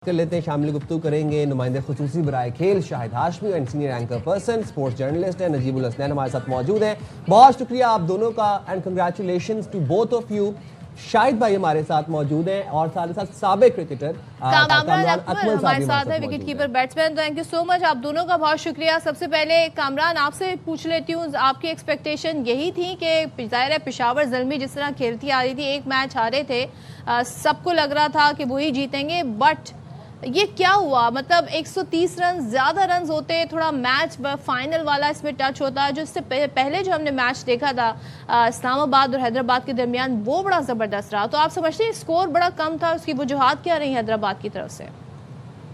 कर लेते हैं। शामिल गुफ्तगू करेंगे नुमाइंदे खुसूसी बराए खेल Shahid Hashmi and senior anchor person sports journalist है नजीबुल हसनैन हमारे साथ मौजूद हैं। बहुत शुक्रिया आप दोनों का and congratulations to both of you. Shahid भाई हमारे साथ मौजूद हैं और साथ ही साथ साबिक क्रिकेटर कामरान अकमल हमारे साथ है, wicket keeper batsman. Thank you so much, आप दोनों का बहुत शुक्रिया। सबसे पहले कामरान आपसे पूछ लेती हूँ, आपकी एक्सपेक्टेशन यही थी कि जाहिर है पेशावर ज़ल्मी जिस तरह खेलती आ रही थी, एक मैच हारे थे, सबको लग रहा था कि वही जीतेंगे, बट ये क्या हुआ? मतलब 130 रन, ज़्यादा रन होते, थोड़ा मैच फाइनल वाला इसमें टच होता है। जो इससे पहले जो हमने मैच देखा था इस्लामाबाद और हैदराबाद के दरमियान, वो बड़ा ज़बरदस्त रहा। तो आप समझते हैं स्कोर बड़ा कम था, उसकी वजूहात क्या रही हैदराबाद की तरफ से?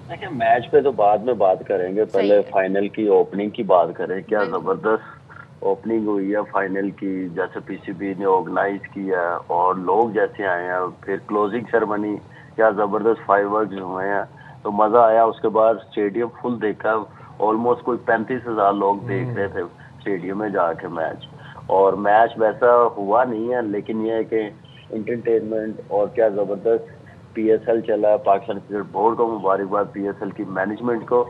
देखिए, मैच पे तो बाद में बात करेंगे, पहले फाइनल की ओपनिंग की बात करें। क्या ज़बरदस्त ओपनिंग हुई है फाइनल की, जैसे पीसीबी ने ऑर्गेनाइज किया और लोग जैसे आए हैं, फिर क्लोजिंग सेरेमनी क्या ज़बरदस्त फायरवर्क्स हुए हैं, तो मज़ा आया। उसके बाद स्टेडियम फुल देखा, ऑलमोस्ट कोई 35,000 लोग देख रहे थे स्टेडियम में जाके मैच। और मैच वैसा हुआ नहीं है, लेकिन यह है कि एंटरटेनमेंट और क्या ज़बरदस्त पीएसएल चला है। पाकिस्तान क्रिकेट बोर्ड को मुबारकबाद, पीएसएल की मैनेजमेंट को।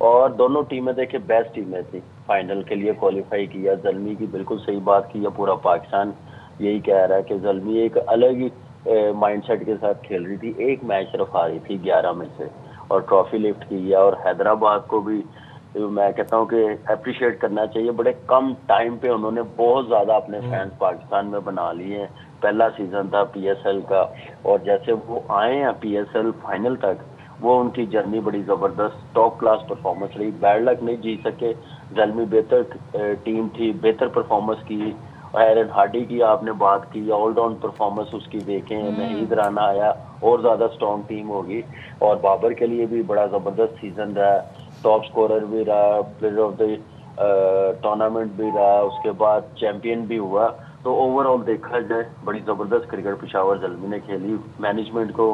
और दोनों टीमें देखिए बेस्ट टीमें थी, फाइनल के लिए क्वालिफाई किया। ज़ल्मी की बिल्कुल सही बात की है, पूरा पाकिस्तान यही कह रहा है कि ज़ल्मी एक अलग ही माइंडसेट के साथ खेल रही थी। एक मैच सिर्फ हारी थी 11 में से और ट्रॉफी लिफ्ट की है। और हैदराबाद को भी मैं कहता हूँ कि अप्रिशिएट करना चाहिए, बड़े कम टाइम पे उन्होंने बहुत ज़्यादा अपने फैंस पाकिस्तान में बना लिए हैं। पहला सीज़न था पीएसएल का, और जैसे वो आए हैं पीएसएल फाइनल तक, वो उनकी जर्नी बड़ी ज़बरदस्त टॉप क्लास परफॉर्मेंस रही। बैड लक नहीं जी सके, ज़ल्मी बेहतर टीम थी, बेहतर परफॉर्मेंस की। एरन हार्डी की आपने बात की, ऑलराउंड परफॉर्मेंस उसकी देखें, नहीद राना आया, और ज़्यादा स्ट्रॉन्ग टीम होगी। और बाबर के लिए भी बड़ा ज़बरदस्त सीज़न रहा, टॉप स्कोरर भी रहा, प्लेयर ऑफ द टूर्नामेंट भी रहा, उसके बाद चैंपियन भी हुआ। तो ओवरऑल देखा जाए बड़ी ज़बरदस्त क्रिकेट पेशावर ज़ल्मी ने खेली। मैनेजमेंट को,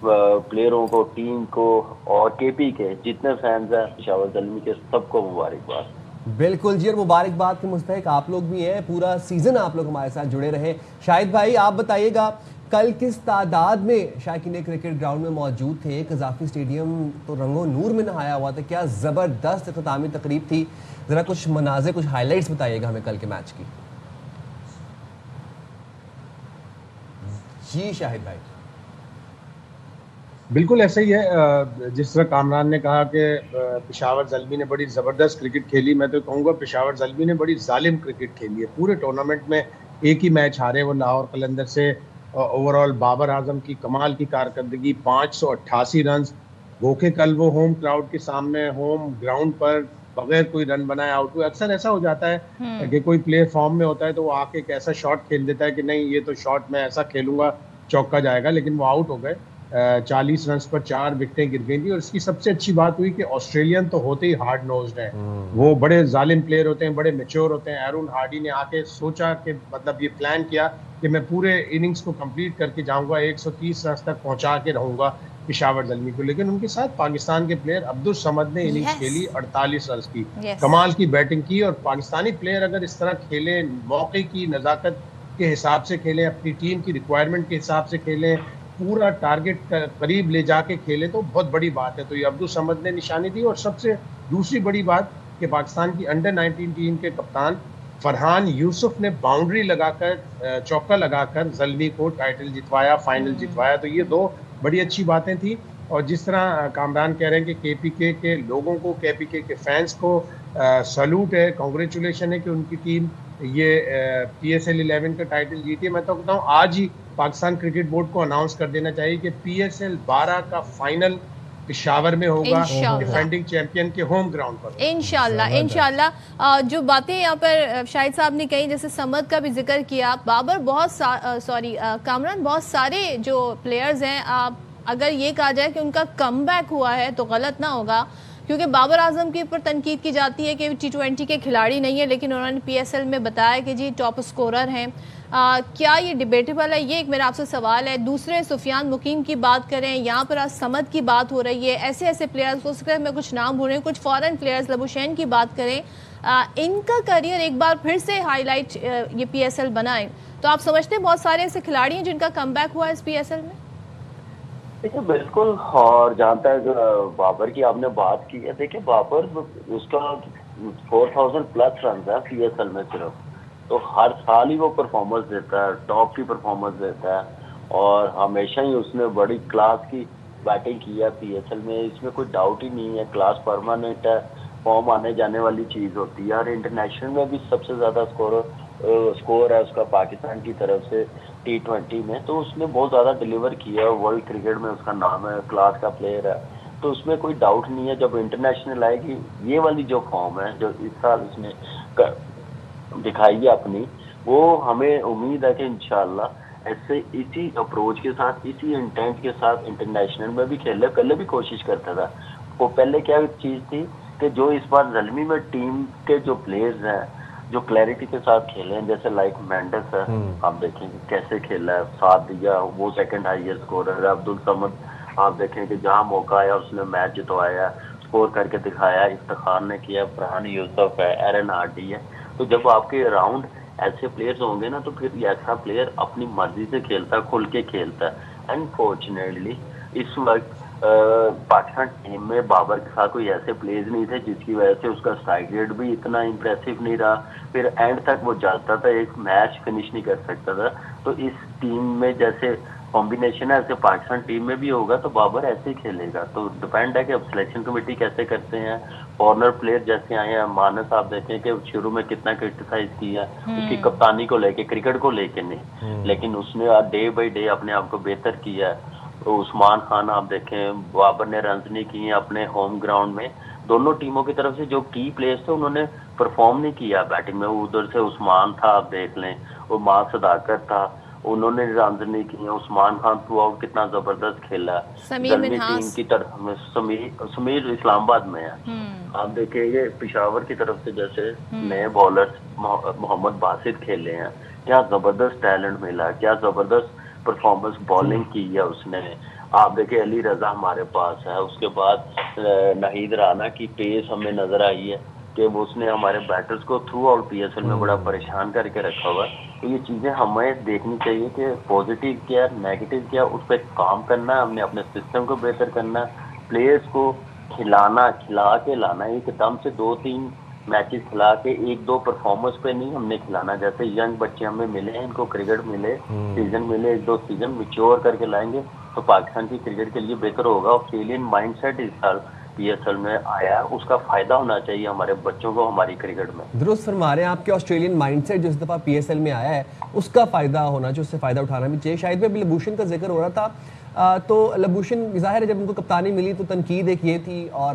प्लेयरों को, टीम को और केपी के जितने फैंस हैं पेशावर ज़ल्मी के, सबको मुबारकबाद। बिल्कुल जी, और मुबारकबाद के मुस्तहिक आप लोग भी हैं। पूरा सीजन आप लोग हमारे साथ जुड़े रहे। शाहिद भाई आप बताइएगा, कल किस तादाद में शायकीन क्रिकेट ग्राउंड में मौजूद थे? कज़ाफ़ी स्टेडियम तो रंगो नूर में नहाया हुआ था, क्या ज़बरदस्त इख्तितामी तकरीब थी। ज़रा कुछ मनाज़े, कुछ हाइलाइट्स बताइएगा हमें कल के मैच की। जी शाहिद भाई। बिल्कुल ऐसा ही है, जिस तरह कामरान ने कहा कि पेशावर ज़ल्मी ने बड़ी ज़बरदस्त क्रिकेट खेली। मैं तो कहूँगा पेशावर ज़ल्मी ने बड़ी जालिम क्रिकेट खेली है। पूरे टूर्नामेंट में एक ही मैच हारे वो लाहौर कलंदर से। ओवरऑल बाबर आजम की कमाल की कारकर्दगी, 588 रन। गोखे कल वो होम क्राउड के सामने होम ग्राउंड पर बगैर कोई रन बनाए आउट हुए। अक्सर ऐसा हो जाता है कि कोई प्लेयर फॉर्म में होता है तो वो आके एक ऐसा शॉट खेल देता है कि नहीं ये तो शॉट मैं ऐसा खेलूंगा चौका जाएगा, लेकिन वो आउट हो गए। 40 रन पर 4 विकेटें गिर गई थी। और इसकी सबसे अच्छी बात हुई कि ऑस्ट्रेलियन तो होते ही हार्ड नोज्ड हैं, वो बड़े जालिम प्लेयर होते हैं, बड़े मैच्योर होते हैं। एरन हार्डी ने आके सोचा कि मतलब ये प्लान किया कि मैं पूरे इनिंग्स को कंप्लीट करके जाऊंगा, 130 रन तक पहुंचा के रहूंगा पेशावर ज़ल्मी को। लेकिन उनके साथ पाकिस्तान के प्लेयर अब्दुल समद ने इनिंग्स खेली 48 रन की, कमाल की बैटिंग की। और पाकिस्तानी प्लेयर अगर इस तरह खेलें, मौके की नज़ाकत के हिसाब से खेलें, अपनी टीम की रिक्वायरमेंट के हिसाब से खेलें, पूरा टारगेट करीब ले जाके खेले, तो बहुत बड़ी बात है। तो ये अब्दुल समद ने निशानी दी। और सबसे दूसरी बड़ी बात कि पाकिस्तान की अंडर 19 टीम के कप्तान फरहान यूसुफ ने बाउंड्री लगाकर, चौका लगाकर ज़ल्मी को टाइटल जितवाया, फाइनल जितवाया। तो ये दो बड़ी अच्छी बातें थी। और जिस तरह कामरान कह रहे हैं कि केपीके के लोगों को, केपीके के फैंस को सैल्यूट है, कांग्रेचुलेशन है कि उनकी टीम ये पीएसएल 11 का टाइटल जीती है। मैं तो कहता हूँ आज ही पाकिस्तान क्रिकेट बोर्ड को अनाउंस कर देना चाहिए कि पीएसएल 12 का फाइनल पेशावर में होगा, डिफेंडिंग चैंपियन के होम ग्राउंड पर। इंशाल्लाह। जो बातें यहाँ पर शाहिद साहब ने कही, जैसे समद का भी जिक्र किया, बाबर कामरान, बहुत सारे जो प्लेयर्स हैं, अगर ये कहा जाए कि उनका कमबैक हुआ है तो गलत ना होगा, क्योंकि बाबर आजम के ऊपर तनकीद की जाती है कि T20 के खिलाड़ी नहीं है, लेकिन उन्होंने पीएसएल में बताया कि जी टॉप स्कोरर हैं। क्या ये डिबेटेबल है? ये एक मेरा आपसे सवाल है। दूसरे सुफियान मुकीम की बात करें, यहाँ पर आज समद की बात हो रही है, ऐसे ऐसे प्लेयर्स, हो सकता है मैं कुछ नाम भूल रही हूँ, कुछ फॉरेन प्लेयर्स, लबुशैन की बात करें, इनका करियर एक बार फिर से हाईलाइट ये पीएसएल बनाए, तो आप समझते हैं बहुत सारे ऐसे खिलाड़ी हैं जिनका कमबैक हुआ है इस पीएसएल में? देखिए बिल्कुल। और जहाँ तक बाबर की आपने बात की है, देखिए बाबर उसका 4000 प्लस रन है पीएसएल में सिर्फ, तो हर साल ही वो परफॉर्मेंस देता है, टॉप की परफॉर्मेंस देता है। और हमेशा ही उसने बड़ी क्लास की बैटिंग की है पीएसएल में, इसमें कोई डाउट ही नहीं है। क्लास परमानेंट है, फॉर्म आने जाने वाली चीज होती है। और इंटरनेशनल में भी सबसे ज्यादा स्कोर है उसका पाकिस्तान की तरफ से T20 में, तो उसने बहुत ज़्यादा डिलीवर किया है। वर्ल्ड क्रिकेट में उसका नाम है, क्लास का प्लेयर है, तो उसमें कोई डाउट नहीं है। जब इंटरनेशनल आएगी, ये वाली जो फॉर्म है जो इस साल उसने दिखाई है अपनी, वो हमें उम्मीद है कि इंशाल्लाह ऐसे इसी अप्रोच के साथ, इसी इंटेंट के साथ इंटरनेशनल में भी खेले। पहले भी कोशिश करता था वो। पहले क्या चीज़ थी कि जो इस बार ज़ल्मी में टीम के जो प्लेयर्स हैं, जो क्लैरिटी के साथ खेले हैं, जैसे लाइक मेंडिस है, आप देखेंगे कैसे खेला है, साथ दिया, वो सेकंड हाईएस्ट स्कोरर है। अब्दुल समद आप देखें कि जहां मौका आया उसने मैच जितवाया, स्कोर करके दिखाया। इफ्तिखार ने किया, फरहान यूसुफ है, एरन हार्डी है। तो जब आपके अराउंड ऐसे प्लेयर्स होंगे ना, तो फिर ऐसा प्लेयर अपनी मर्जी से खेलता है, खुल के खेलता है। अनफॉर्चुनेटली इस वक्त पाकिस्तान टीम में बाबर के साथ कोई ऐसे प्लेयर्स नहीं थे, जिसकी वजह से उसका स्ट्राइक रेट भी इतना इंप्रेसिव नहीं रहा। फिर एंड तक वो जाता था, एक मैच फिनिश नहीं कर सकता था। तो इस टीम में जैसे कॉम्बिनेशन है, ऐसे पाकिस्तान टीम में भी होगा, तो बाबर ऐसे ही खेलेगा। तो डिपेंड है कि अब सिलेक्शन कमेटी कैसे करते हैं। फॉरनर प्लेयर जैसे आए हैं, मानस आप देखें कि शुरू में कितना क्रिटिसाइज किया उसकी कप्तानी को लेके, क्रिकेट को लेके नहीं, लेकिन उसने डे बाई डे अपने आप को बेहतर किया है। तो उस्मान खान आप देखें, बाबर ने रन नहीं किए अपने होम ग्राउंड में। दोनों टीमों की तरफ से जो की प्लेयर्स थे उन्होंने परफॉर्म नहीं किया बैटिंग में। उधर से उस्मान था, आप देख लें, वो मां सदाकत था, उन्होंने रन नहीं किए। उस्मान खान थ्रू आउट कितना जबरदस्त खेला। ज़ल्मी टीम की तरफ में समीर इस्लामाबाद में है, आप देखेंगे पिशावर की तरफ से जैसे नए बॉलर्स मोहम्मद बासित खेले हैं, क्या जबरदस्त टैलेंट मिला, क्या जबरदस्त परफॉर्मेंस बॉलिंग की है उसने। आप देखिए अली रजा हमारे पास है, उसके बाद नाहिद राना की पेस हमें नजर आई है कि वो उसने हमारे बैटर्स को थ्रू आउट पीएसएल में बड़ा परेशान करके रखा हुआ है। तो ये चीजें हमें देखनी चाहिए कि पॉजिटिव क्या नेगेटिव क्या, उस पर काम करना है हमने, अपने सिस्टम को बेहतर करना है, प्लेयर्स को खिला के लाना है। एकदम से 2-3 मैचेस खिला के 1-2 परफॉर्मेंस पे नहीं हमने खिलाना। जैसे यंग बच्चे हमें मिले हैं, इनको क्रिकेट मिले, सीजन मिले, 1-2 सीजन मिच्योर करके लाएंगे तो पाकिस्तान की क्रिकेट के लिए बेहतर होगा। ऑस्ट्रेलियन माइंडसेट इस साल पीएसएल में आया है, उसका फायदा होना चाहिए हमारे बच्चों को हमारी क्रिकेट में। दुरुस्त फरमा रहे हैं, आपके ऑस्ट्रेलियन माइंडसेट जिस दफा पीएसएल में आया है उसका फायदा होना चाहिए, उससे फायदा उठाना भी चाहिए। शायद में लबूशन का जिक्र हो रहा था, तो लबूशन ज़ाहिर है जब उनको कप्तानी मिली तो तनकीद एक ये थी, और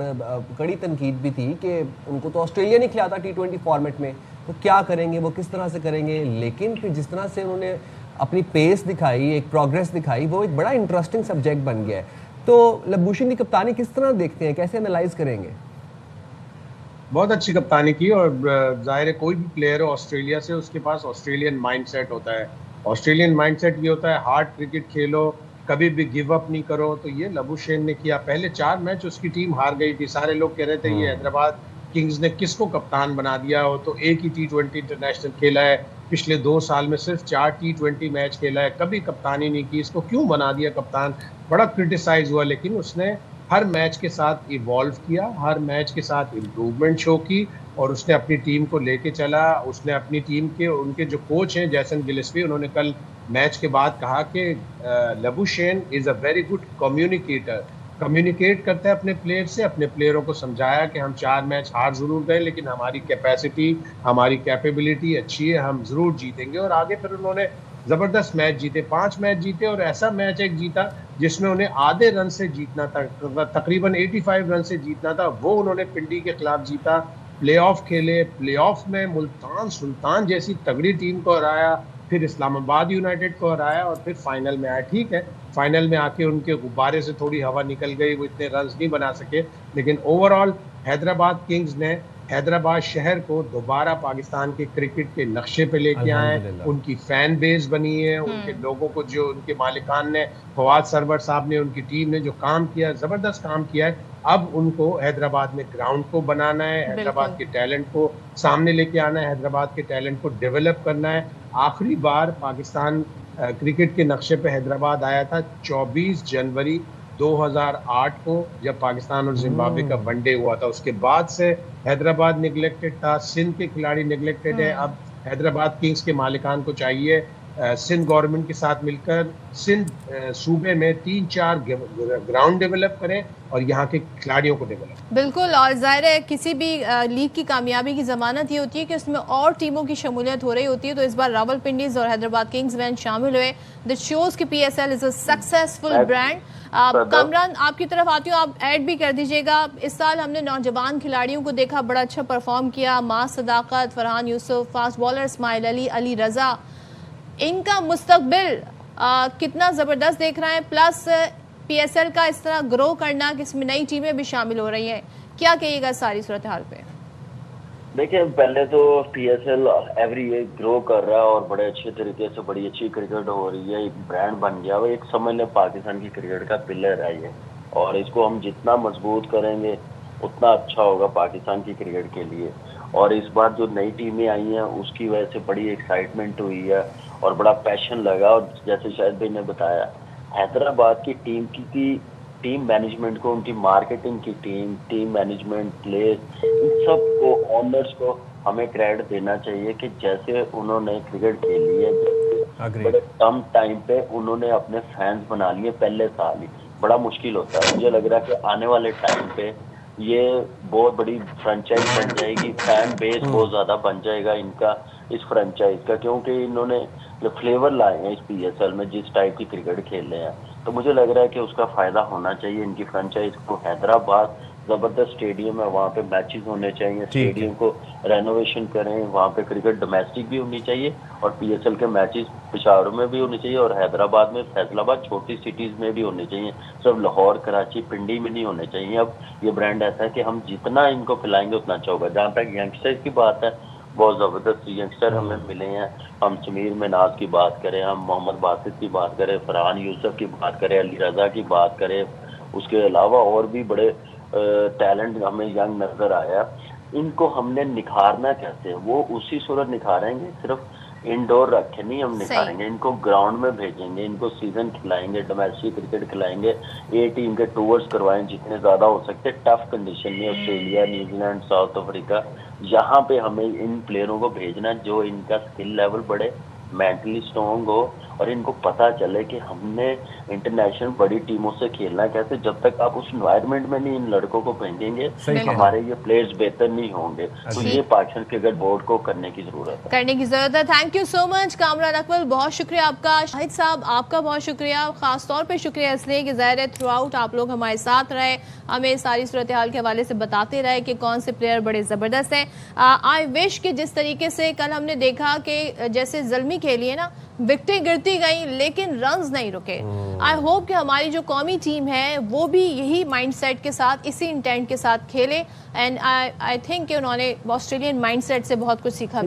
कड़ी तनकीद भी थी कि उनको तो ऑस्ट्रेलिया नहीं खिलाता T20 फॉर्मेट में, तो क्या करेंगे वो, किस तरह से करेंगे। लेकिन फिर जिस तरह से उन्होंने अपनी पेस दिखाई, एक प्रोग्रेस दिखाई, वो एक बड़ा इंटरेस्टिंग सब्जेक्ट बन गया है। तो लबूशन की कप्तानी किस तरह देखते हैं, कैसे एनालाइज करेंगे? बहुत अच्छी कप्तानी की, और जाहिर है कोई भी प्लेयर हो ऑस्ट्रेलिया से, उसके पास ऑस्ट्रेलियन माइंडसेट होता है। ऑस्ट्रेलियन माइंडसेट ये होता है हार्ड क्रिकेट खेलो, कभी भी गिव अप नहीं करो। तो ये लबूशेन ने किया। पहले 4 मैच उसकी टीम हार गई थी, सारे लोग कह रहे थे ये हैदराबाद किंग्स ने किसको कप्तान बना दिया हो। तो एक ही T20 इंटरनेशनल खेला है, पिछले 2 साल में सिर्फ 4 T20 मैच खेला है, कभी कप्तानी नहीं की, इसको क्यों बना दिया कप्तान, बड़ा क्रिटिसाइज हुआ। लेकिन उसने हर मैच के साथ इवॉल्व किया, हर मैच के साथ इम्प्रूवमेंट शो की, और उसने अपनी टीम को लेके चला। उसने अपनी टीम के, उनके जो कोच हैं जैसन गिलिस्पी, उन्होंने कल मैच के बाद कहा कि Labuschagne is a very good communicator, communicate करता है अपने प्लेयर से, अपने प्लेयरों को समझाया कि हम 4 मैच हार ज़रूर गए लेकिन हमारी कैपेसिटी, हमारी कैपेबिलिटी अच्छी है, हम ज़रूर जीतेंगे। और आगे फिर उन्होंने ज़बरदस्त मैच जीते, 5 मैच जीते, और ऐसा मैच एक जीता जिसमें उन्हें आधे रन से जीतना था, तकरीबन 85 रन से जीतना था, वो उन्होंने पिंडी के खिलाफ जीता। प्लेऑफ खेले, प्लेऑफ में मुल्तान सुल्तान जैसी तगड़ी टीम को हराया, फिर इस्लामाबाद यूनाइटेड को हराया, और फिर फाइनल में आया। ठीक है, फाइनल में आके उनके गुब्बारे से थोड़ी हवा निकल गई, वो इतने रन्स नहीं बना सके, लेकिन ओवरऑल हैदराबाद किंग्स ने हैदराबाद शहर को दोबारा पाकिस्तान के क्रिकेट के नक्शे पे लेके आए। उनकी फैन बेस बनी है, उनके लोगों को, जो उनके मालिकान ने, फवाद सरवर साहब ने, उनकी टीम ने जो काम किया, जबरदस्त काम किया है। अब उनको हैदराबाद में ग्राउंड को बनाना है, हैदराबाद के टैलेंट को सामने लेके आना है, हैदराबाद के टैलेंट को डेवलप करना है। आखिरी बार पाकिस्तान क्रिकेट के नक्शे पे हैदराबाद आया था 24 जनवरी 2008 को जब पाकिस्तान और जिम्बाब्वे का वनडे हुआ था, उसके बाद से हैदराबाद निगलेक्टेड था, सिंध के खिलाड़ी निगलेक्टेड है। अब हैदराबाद किंग्स के मालिकान को चाहिए सिंध गवर्नमेंट के साथ मिलकर सिंध सूबे में 3-4 ग्राउंड डेवलप करें और यहाँ के खिलाड़ियों को डेवलप। बिल्कुल, और जाहिर है किसी भी लीग की कामयाबी की जमानत ये होती है कि उसमें और टीमों की शमूलियत हो रही होती है। तो इस बार रावलपिंडीज और हैदराबाद किंग्स में शामिल हुए। दिस शोज कि PSL is a successful brand. Kamran, आपकी तरफ आती हूँ, आप ऐड भी कर दीजिएगा। इस साल हमने नौजवान खिलाड़ियों को देखा, बड़ा अच्छा परफॉर्म किया। मास सदाकत, फरहान यूसुफ, फास्ट बॉलर इस्माइल अली, अली रजा, इनका मुस्तकबिल कितना ज़बरदस्त देख रहे हैं। प्लस PSL का इस तरह ग्रो करना कि इसमें नई टीमें भी शामिल हो रही हैं, क्या कहिएगा सारी सूरत हाल पे? देखिए, पहले तो PSL एवरी ईयर ग्रो कर रहा है और बड़े अच्छे तरीके से बड़ी अच्छी क्रिकेट हो रही है, एक ब्रांड बन गया। वो एक समझ लें पाकिस्तान की क्रिकेट का पिलर है ये, और इसको हम जितना मजबूत करेंगे उतना अच्छा होगा पाकिस्तान की क्रिकेट के लिए। और इस बार जो नई टीमें आई हैं उसकी वजह से बड़ी एक्साइटमेंट हुई है और बड़ा पैशन लगा। और जैसे शाहिद भाई ने बताया, हैदराबाद की टीम मैनेजमेंट को, उनकी मार्केटिंग की टीम मैनेजमेंट, प्लेयर्स, इन सब को, ऑनर्स को हमें क्रेडिट देना चाहिए कि जैसे उन्होंने क्रिकेट खेली है, जैसे बड़े कम टाइम पे उन्होंने अपने फैंस बना लिए पहले साल ही। बड़ा मुश्किल होता है, मुझे लग रहा है कि आने वाले टाइम पे ये बहुत बड़ी फ्रेंचाइज बन जाएगी, फैन बेस बहुत ज्यादा बन जाएगा इनका, इस फ्रेंचाइज का, क्योंकि इन्होंने फ्लेवर लाए हैं इस PSL में, जिस टाइप की क्रिकेट खेल रहे हैं। तो मुझे लग रहा है कि उसका फायदा होना चाहिए इनकी फ्रेंचाइज को। हैदराबाद जबरदस्त स्टेडियम है, वहाँ पे मैचेस होने चाहिए, स्टेडियम को रेनोवेशन करें, वहाँ पे क्रिकेट डोमेस्टिक भी होनी चाहिए और PSL के मैचेस पेशावर में भी होने चाहिए और हैदराबाद में, फैसलाबाद, छोटी सिटीज में भी होने चाहिए, सिर्फ लाहौर, कराची, पिंडी में नहीं होने चाहिए। अब ये ब्रांड ऐसा है कि हम जितना इनको खिलाएंगे उतना अच्छा होगा। जहाँ तक यंगस्टर्स की बात है, बहुत ज़बरदस्त यंगस्टर हमें मिले हैं। हम समीर मिनाज की बात करें, हम मोहम्मद बासित की बात करें, फरहान यूसुफ की बात करें, अली रजा की बात करें, उसके अलावा और भी बड़े टैलेंट हमें यंग नजर आया। इनको हमने निखारना कैसे, वो उसी सूरत निखारेंगे, सिर्फ इंडोर रखे नहीं हम निखारेंगे, इनको ग्राउंड में भेजेंगे, इनको सीजन खिलाएंगे, डोमेस्टिक क्रिकेट खिलाएंगे, ए टीम के टूर्स करवाएं जितने ज्यादा हो सकते, टफ कंडीशन में, ऑस्ट्रेलिया, न्यूजीलैंड, साउथ अफ्रीका, यहाँ पे हमें इन प्लेयरों को भेजना जो इनका स्किल लेवल बढ़े, मेंटली स्ट्रॉन्ग हो और इनको पता चले कि हमने इंटरनेशनल बड़ी टीमों से खेलना कैसे। जब तक आप उस एनवायरनमेंट में नहीं इन लड़कों को भेजेंगे, हमारे ये प्लेयर्स बेहतर नहीं होंगे। तो ये पाकिस्तान क्रिकेट बोर्ड को करने की जरूरत है। Thank you so much Kamran Akmal, बहुत शुक्रिया आपका। शाहिद साहब, आपका बहुत शुक्रिया, खास तौर पे शुक्रिया इसलिए कि ज़ाहिर है थ्रू आउट आप लोग हमारे साथ रहे, हमें सारी सूरत हाल के हवाले से बताते रहे कि कौन से प्लेयर बड़े ज़बरदस्त हैं। आई विश कि जिस तरीके से कल हमने देखा कि जैसे ज़ल्मी खेली है ना, विकेटें गिरती गई लेकिन रन्स नहीं रुके। आई होप कि हमारी जो कौमी टीम है वो भी यही माइंडसेट के साथ, इसी इंटेंट के साथ खेले। एंड आई थिंक कि उन्होंने ऑस्ट्रेलियन माइंडसेट से बहुत कुछ सीखा भी।